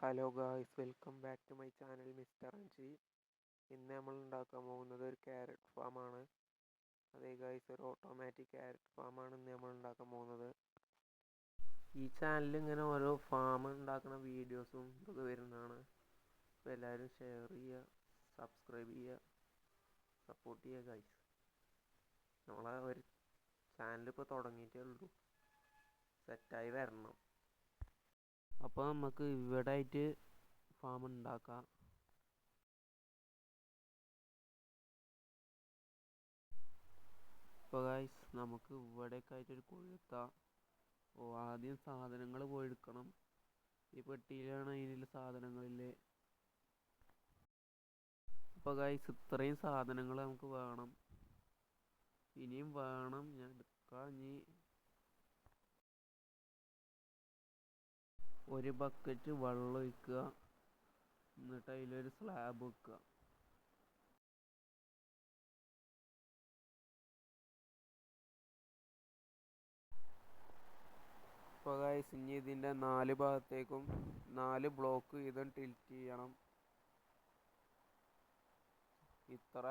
Hello guys, welcome back to my channel mister Anshi. ഇന്ന് നമ്മൾ ഉണ്ടാക്കാൻ പോകുന്നത് ഒരു ക്യാരറ്റ് ഫാമാണ്. അതേ ഗായ്സ്, ഒരു ഓട്ടോമാറ്റിക് ക്യാരറ്റ് ഫാമാണ് ഇന്ന് നമ്മൾ ഉണ്ടാക്കാൻ പോകുന്നത്. ഈ ചാനലിൽ ഇങ്ങനെ ഓരോ ഫാം ഉണ്ടാക്കുന്ന വീഡിയോസും ഇതൊക്കെ വരുന്നതാണ്. അപ്പോൾ എല്ലാവരും ഷെയർ ചെയ്യുക, സബ്സ്ക്രൈബ് ചെയ്യുക, സപ്പോർട്ട് ചെയ്യുക ഗായ്സ്. നമ്മളെ ഒരു ചാനൽ ഇപ്പോൾ തുടങ്ങിയിട്ടേ ഉള്ളൂ, സെറ്റായി വരണം. അപ്പോൾ നമുക്ക് ഇവിടെ ആയിട്ട് ഫാം ഉണ്ടാക്കാം. ഇപ്പോൾ ഗായ്സ്, നമുക്ക് ഇവിടെയൊക്കെ ആയിട്ടൊരു കുഴിയെത്താം. ആദ്യം സാധനങ്ങൾ പോയി എടുക്കണം. ഈ പെട്ടിയിലാണ് അതിനുള്ള സാധനങ്ങളില്ലേ. അപ്പോൾ ഗായ്സ്, ഇത്രയും സാധനങ്ങൾ നമുക്ക് വേണം. ഇനിയും വേണം, ഞാൻ എടുക്കാം. ഇനി ഒരു ബക്കറ്റ് വെള്ളം ഒഴിക്കുക, എന്നിട്ട് അതിലൊരു സ്ലാബ് വെക്കുക. ഇപ്പോൾ ഗായ്സ്, ഇനി ഇതിൻ്റെ 4 ഭാഗത്തേക്കും 4 ബ്ലോക്ക് വീതം ടിൽറ്റ് ചെയ്യണം. ഇത്ര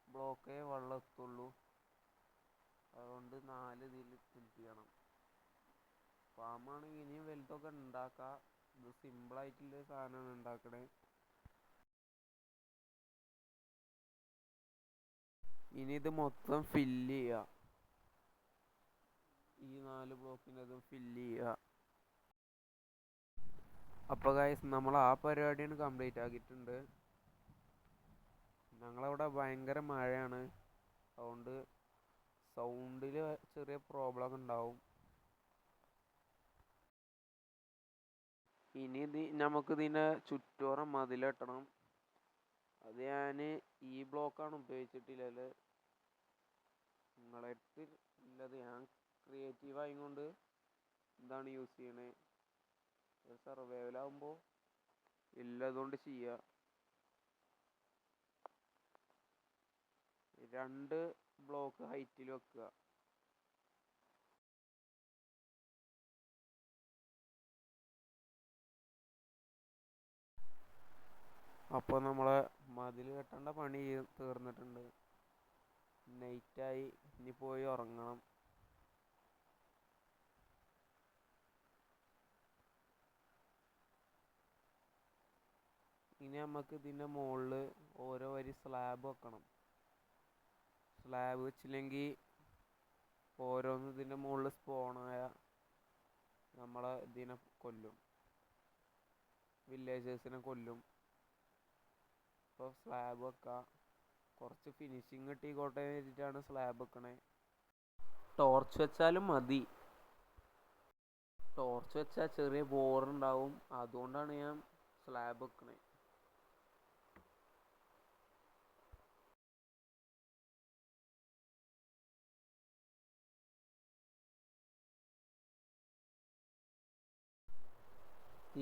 ബ്ലോക്കേ വെള്ളം എത്തുള്ളൂ, അതുകൊണ്ട് 4 ഇതിൽ ടിൽറ്റ് ചെയ്യണം. ഫാമാണെങ്കിൽ ഇനിയും വലുതൊക്കെ ഉണ്ടാക്കാം. ഇത് സിമ്പിളായിട്ടുള്ള സാധനമാണ് ഉണ്ടാക്കണേ. ഇനി ഇത് മൊത്തം ഫില്ല് ചെയ്യുക. ഈ 4 ബ്ലോക്കിനതും ഫില്ല് ചെയ്യുക. അപ്പോൾ ഗൈസ്, നമ്മൾ ആ പരിപാടിയാണ് കംപ്ലീറ്റ് ആക്കിയിട്ടുണ്ട്. ഞങ്ങളവിടെ ഭയങ്കര മഴയാണ്, അതുകൊണ്ട് സൗണ്ടിൽ ചെറിയ പ്രോബ്ലം ഉണ്ടാവും. ഇനി നമുക്കിതിൻ്റെ ചുറ്റോറം മതിലെട്ടണം. അത് ഞാൻ ഈ ബ്ലോക്കാണ് ഉപയോഗിച്ചിട്ടില്ലത്. നിങ്ങളെ അടുത്ത് ഉള്ളത് ഞാൻ ക്രിയേറ്റീവ് ആയതുകൊണ്ട് ഇതാണ് യൂസ് ചെയ്യണേ. സർവൈവലാകുമ്പോൾ ഇല്ലതുകൊണ്ട് ചെയ്യുക. 2 ബ്ലോക്ക് ഹൈറ്റിൽ വെക്കുക. അപ്പോൾ നമ്മളെ മതിൽ കെട്ടേണ്ട പണി തീർന്നിട്ടുണ്ട്. നൈറ്റായി, ഇനി പോയി ഉറങ്ങണം. ഇനി നമുക്ക് ഇതിൻ്റെ മുകളിൽ ഓരോ വരി സ്ലാബ് വെക്കണം. സ്ലാബ് വെച്ചില്ലെങ്കിൽ ഓരോന്ന് ഇതിൻ്റെ മുകളിൽ സ്പോണായ നമ്മളെ ഇതിനെ കൊല്ലും, വില്ലേജേഴ്സിനെ കൊല്ലും. ഇപ്പോൾ സ്ലാബ് വെക്കാം. കുറച്ച് ഫിനിഷിങ് കിട്ടിക്കോട്ടെ വെച്ചിട്ടാണ് സ്ലാബ് വെക്കണേ. ടോർച്ച് വെച്ചാലും മതി. ടോർച്ച് വെച്ചാൽ ചെറിയ ബോറുണ്ടാവും, അതുകൊണ്ടാണ് ഞാൻ സ്ലാബ് വെക്കണേ.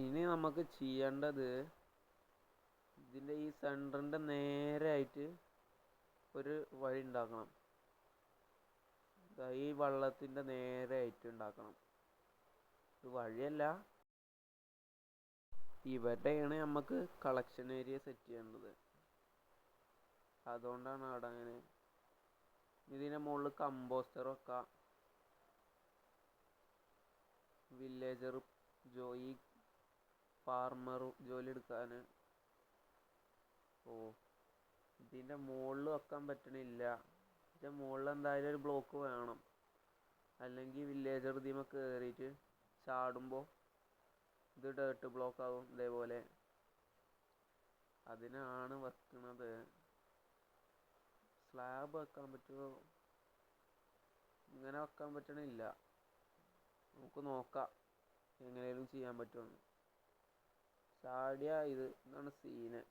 ഇനി നമുക്ക് ചെയ്യേണ്ടത്, ഇതിൻ്റെ ഈ സെൻറ്ററിൻ്റെ നേരെ ആയിട്ട് ഒരു വഴി ഉണ്ടാക്കണം. ഈ വെള്ളത്തിൻ്റെ നേരെ ആയിട്ട് ഉണ്ടാക്കണം. ഇത് വഴിയല്ല, ഇവിടെയാണ് നമുക്ക് കളക്ഷൻ ഏരിയ സെറ്റ് ചെയ്യേണ്ടത്. അതുകൊണ്ടാണ് അവിടെ അങ്ങനെ. ഇതിൻ്റെ മുകളിൽ കമ്പോസ്റ്റർ വെക്കാം. വില്ലേജർ ജോയി ഫാർമർ ജോലി എടുക്കാൻ. ഇതിൻ്റെ മുകളിൽ വെക്കാൻ പറ്റണില്ല. ഇതിൻ്റെ മുകളിൽ എന്തായാലും ഒരു ബ്ലോക്ക് വേണം, അല്ലെങ്കിൽ വില്ലേജർ ഇതിമ കയറിയിട്ട് ചാടുമ്പോൾ ഇത് ഡേർട്ട് ബ്ലോക്ക് ആവും. ഇതേപോലെ അതിനാണ് വെക്കുന്നത്. സ്ലാബ് വെക്കാൻ പറ്റുമോ? ഇങ്ങനെ വെക്കാൻ പറ്റണില്ല. നമുക്ക് നോക്കാം എങ്ങനെയും ചെയ്യാൻ പറ്റുമെന്ന്. ചാടിയ ഇതാണ് സീന്.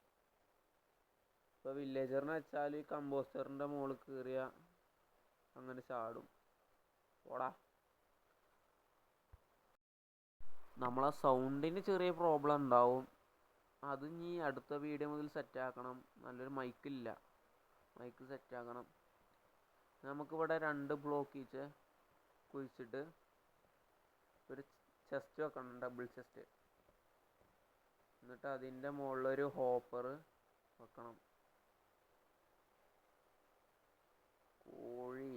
ഇപ്പോൾ വില്ലേജറിനെ വെച്ചാൽ കമ്പോസ്റ്ററിൻ്റെ മുകളിൽ കയറിയ അങ്ങനെ ചാടും. ഓടാ. നമ്മളെ സൗണ്ടിന് ചെറിയ പ്രോബ്ലം ഉണ്ടാവും. അത് ഇനി അടുത്ത വീഡിയോ മുതൽ സെറ്റാക്കണം. നല്ലൊരു മൈക്കില്ല, മൈക്ക് സെറ്റാക്കണം. നമുക്കിവിടെ 2 ബ്ലോക്ക് ഈച്ച് കുഴിച്ചിട്ട് ഒരു ചെസ്റ്റ് വെക്കണം, ഡബിൾ ചെസ്റ്റ്. എന്നിട്ട് അതിൻ്റെ മുകളിലൊരു ഹോപ്പർ വെക്കണം. കോഴി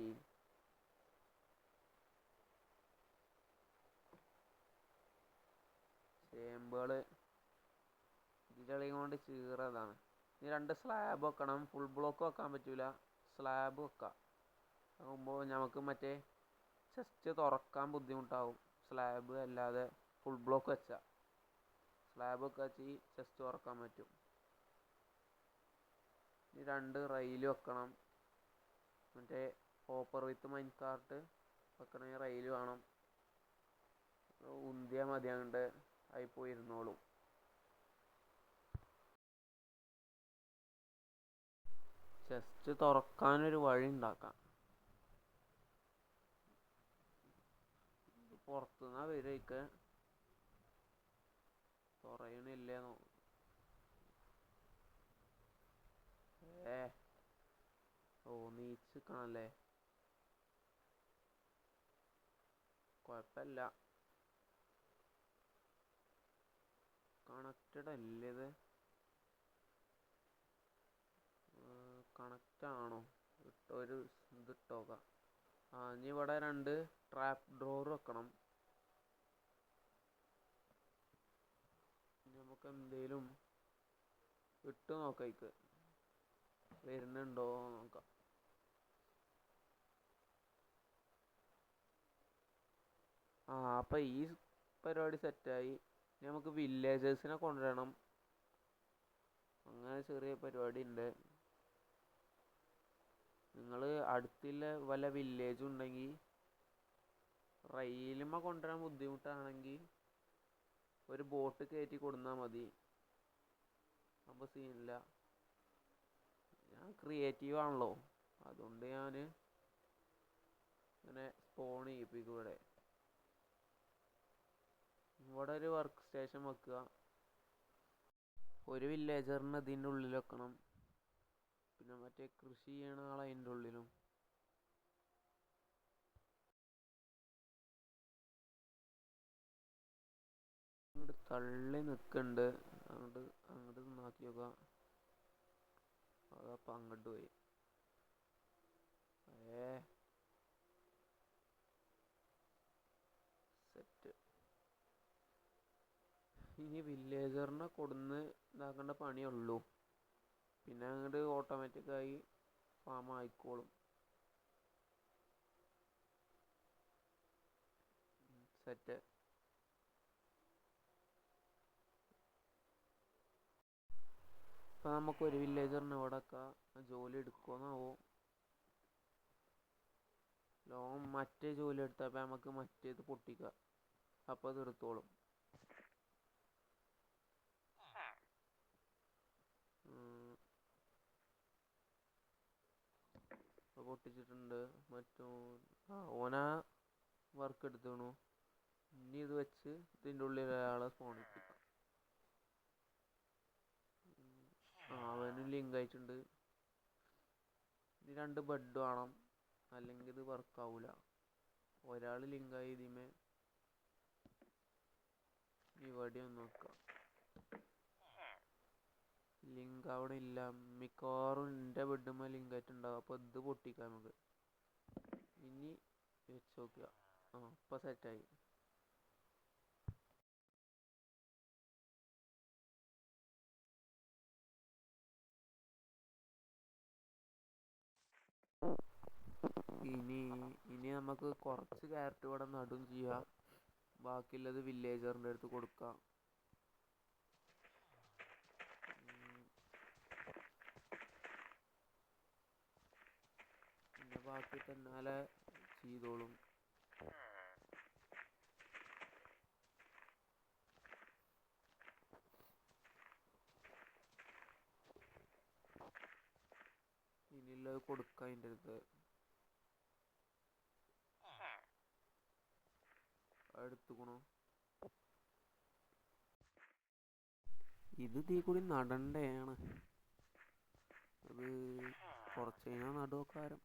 ചേമ്പുകൾ ഇതിലെ കൊണ്ട് ചീറതാണ്. ഇനി 2 സ്ലാബ് വെക്കണം. ഫുൾ ബ്ലോക്ക് വെക്കാൻ പറ്റൂല, സ്ലാബ് വെക്കാം. ആകുമ്പോൾ നമുക്ക് മറ്റേ ചെസ്റ്റ് തുറക്കാൻ ബുദ്ധിമുട്ടാവും. സ്ലാബ് അല്ലാതെ ഫുൾ ബ്ലോക്ക് വെച്ചാൽ സ്ലാബ് ഒക്കെ വെച്ച് ചെസ്റ്റ് തുറക്കാൻ പറ്റും. ഇനി 2 റെയിൽ വെക്കണം. മറ്റേ ഹോപ്പർ വിത്ത് മൈൻ കാർട്ട് വെക്കണമെങ്കിൽ റെയിൽ വേണം. ഉന്തിയാൽ മതി, അങ്ങോട്ട് ആയി പോയിരുന്നോളും. ചെസ്റ്റ് തുറക്കാനൊരു വഴി ഉണ്ടാക്കാം. പുറത്തുനിന്നാ വരേക്ക് തുറയണില്ലേന്നോ. നീച്ചിക്കണല്ലേ, കുഴപ്പമില്ല. കണക്റ്റഡ് അല്ലേ ഇത്? കണക്റ്റ് ആണോ? ഒരു ഇതിട്ടോക്കാം. ഇനി ഇവിടെ 2 ട്രാപ്പ് ഡോർ വെക്കണം. നമുക്ക് എന്തേലും ഇട്ട് നോക്കാം, വരുന്നുണ്ടോ നോക്കാം. അപ്പം ഈ പരിപാടി സെറ്റായി. നമുക്ക് വില്ലേജേഴ്സിനെ കൊണ്ടുവരണം. അങ്ങനെ ചെറിയ പരിപാടി ഉണ്ട്. നിങ്ങൾ അടുത്തുള്ള വല്ല വില്ലേജും ഉണ്ടെങ്കിൽ, റെയിലുമ്മ കൊണ്ടുവരാൻ ബുദ്ധിമുട്ടാണെങ്കിൽ ഒരു ബോട്ട് കയറ്റി കൊടുന്നാൽ മതി. അപ്പോൾ സീനില്ല. ഞാൻ ക്രിയേറ്റീവ് ആണല്ലോ, അതുകൊണ്ട് ഞാൻ ഇങ്ങനെ സ്പോൺ ചെയ്യിപ്പിക്കും. ഇവിടെ ഒരു വർക്ക് സ്റ്റേഷൻ വെക്കുക. ഒരു വില്ലേജറിന് ഇതിൻ്റെ ഉള്ളിൽ വെക്കണം. പിന്നെ മറ്റേ കൃഷി ചെയ്യണ ആൾ അതിൻ്റെ ഉള്ളിലും. അങ്ങോട്ട് തള്ളി നിൽക്കുന്നുണ്ട്. അങ്ങോട്ട് നന്നാക്കി നോക്കാം. അതപ്പം അങ്ങോട്ട് പോയി. സെറ്റ്. ഇനി വില്ലേജറിനെ കൊടുന്ന് ഇതാക്കേണ്ട പണിയുള്ളൂ. പിന്നെ അങ്ങോട്ട് ഓട്ടോമാറ്റിക്കായി ഫാം ആയിക്കോളും. സെറ്റ്. ഇപ്പം നമുക്കൊരു വില്ലേജറിനെ ഇവിടെ ജോലി എടുക്കുമെന്നാവോ. മറ്റേ ജോലി എടുത്തപ്പോൾ നമുക്ക് മറ്റേത് പൊട്ടിക്കാം. അപ്പോൾ അത് എടുത്തോളും. പൊട്ടിച്ചിട്ടുണ്ട്. ഓനാ വർക്ക് എടുത്തോണു. ഇനി ഇത് വെച്ച് ഇതിൻ്റെ ഉള്ളിൽ ഒരാളെ ഫോണിപ്പിക്കാം. അവനും ലിങ്ക് ആയിട്ടുണ്ട്. ഇനി 2 ബെഡ് വേണം, അല്ലെങ്കിൽ ഇത് വർക്കാവൂല. ഒരാൾ ലിങ്കായി ഇതിമേ. ഇവിടെ ഒന്ന് നോക്കാം. ലിങ്ക് അവിടെ ഇല്ല. മിക്കവാറും എൻ്റെ ബെഡുമ്മ ലിങ്ക് ആയിട്ടുണ്ടാവും. അപ്പോൾ ഇത് പൊട്ടിക്കാം നമുക്ക്. ഇനി വെച്ച് നോക്കുക. ഇപ്പം സെറ്റായി. ഇനി നമുക്ക് കുറച്ച് ക്യാരറ്റ് ഇവിടെ നടും ചെയ്യാം. ബാക്കിയുള്ളത് വില്ലേജറിൻ്റെ അടുത്ത് കൊടുക്കാം. പിന്നെ ബാക്കി തന്നാലെ ചെയ്തോളും. ഇനിയുള്ളത് കൊടുക്കാം. അതിൻ്റെ അടുത്ത് എടുത്തുക്കണു. ഇത് തീ കൂടി നടണ്ടേയാണ്. അത് കുറച്ച് കഴിഞ്ഞാൽ നടുവക്കാരം.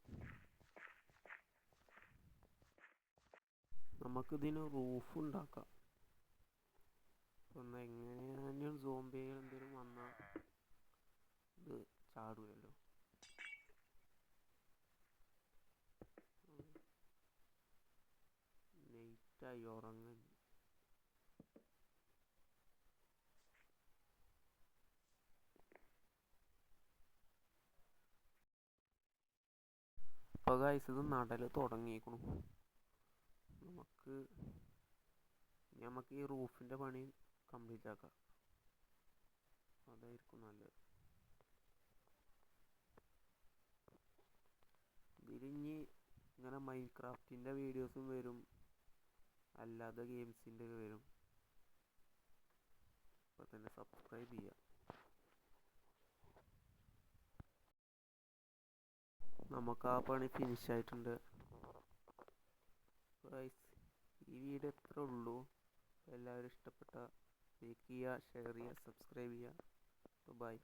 നമുക്കിതിന് റൂഫ് ഉണ്ടാക്കാം. ഒന്ന് എങ്ങനെയാണ് സോംബികൾ എന്തെങ്കിലും വന്നാൽ ഇത് ചാടുമല്ലോ. ലേറ്റായി ഉറങ്ങാൻ. ഇപ്പോൾ ഗൈസ് ഇത് നടൽ തുടങ്ങിയേക്കണു. നമുക്ക് ഈ റൂഫിൻ്റെ പണി കംപ്ലീറ്റ് ആക്കാം. അതായിരിക്കും നല്ലത്. ഇതിലിഞ്ഞ് ഇങ്ങനെ മൈൻക്രാഫ്റ്റിൻ്റെ വീഡിയോസും വരും, അല്ലാതെ ഗെയിംസിൻ്റെ ഒക്കെ വരും. അപ്പോൾ തന്നെ സബ്സ്ക്രൈബ് ചെയ്യുക. നമുക്ക് ആ പണി ഫിനിഷ് ആയിട്ടുണ്ട്. ഗൈസ് ഈ വീഡിയോ എത്ര ഉള്ളൂ. എല്ലാവരും ഇഷ്ടപ്പെട്ട ലൈക്ക് ചെയ്യുക, ഷെയർ ചെയ്യുക, സബ്സ്ക്രൈബ് ചെയ്യുക. ബൈ.